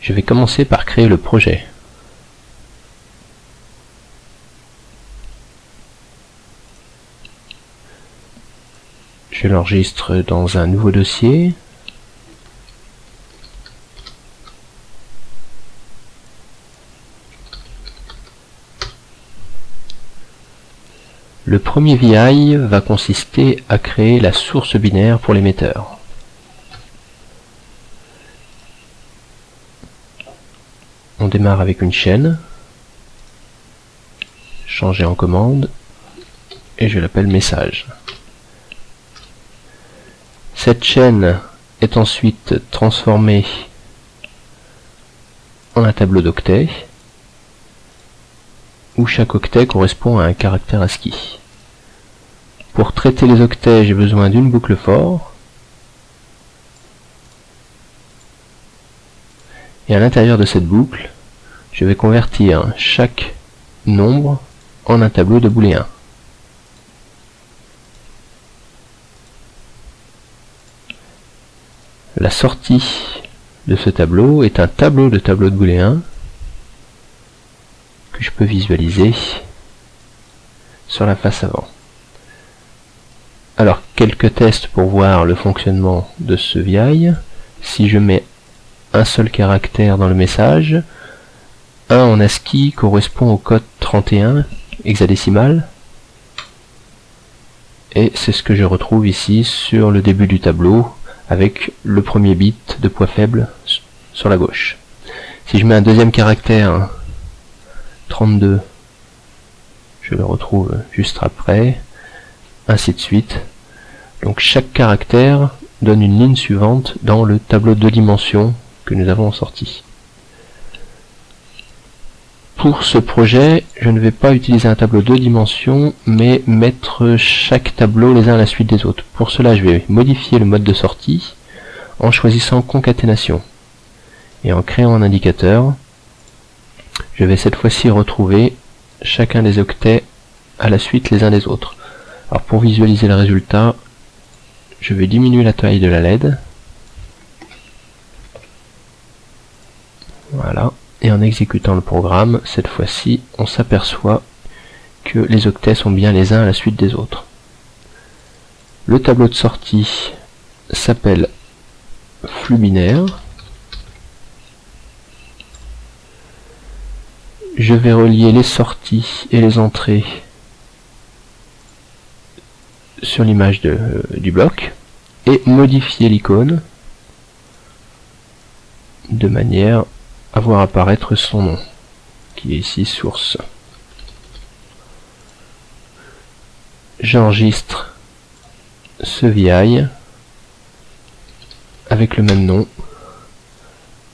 Je vais commencer par créer le projet. Je l'enregistre dans un nouveau dossier. Le premier VI va consister à créer la source binaire pour l'émetteur. On démarre avec une chaîne, changer en commande, et je l'appelle message. Cette chaîne est ensuite transformée en un tableau d'octets, où chaque octet correspond à un caractère ASCII. Pour traiter les octets, j'ai besoin d'une boucle for, et à l'intérieur de cette boucle, je vais convertir chaque nombre en un tableau de booléen. La sortie de ce tableau est un tableau de booléen que je peux visualiser sur la face avant. Alors, quelques tests pour voir le fonctionnement de ce VI. Si je mets un seul caractère dans le message, 1 en ASCII correspond au code 31 hexadécimal, et c'est ce que je retrouve ici sur le début du tableau avec le premier bit de poids faible sur la gauche. Si je mets un deuxième caractère 32, je le retrouve juste après, ainsi de suite. Donc chaque caractère donne une ligne suivante dans le tableau de dimensions que nous avons sorti. Pour ce projet, je ne vais pas utiliser un tableau de dimensions, mais mettre chaque tableau les uns à la suite des autres. Pour cela, je vais modifier le mode de sortie en choisissant concaténation. Et en créant un indicateur, je vais cette fois-ci retrouver chacun des octets à la suite les uns des autres. Alors pour visualiser le résultat, je vais diminuer la taille de la LED. Voilà. Et en exécutant le programme, cette fois-ci, on s'aperçoit que les octets sont bien les uns à la suite des autres. Le tableau de sortie s'appelle flux binaire. Je vais relier les sorties et les entrées sur l'image du bloc et modifier l'icône de manière à voir apparaître son nom, qui est ici source. J'enregistre ce VI avec le même nom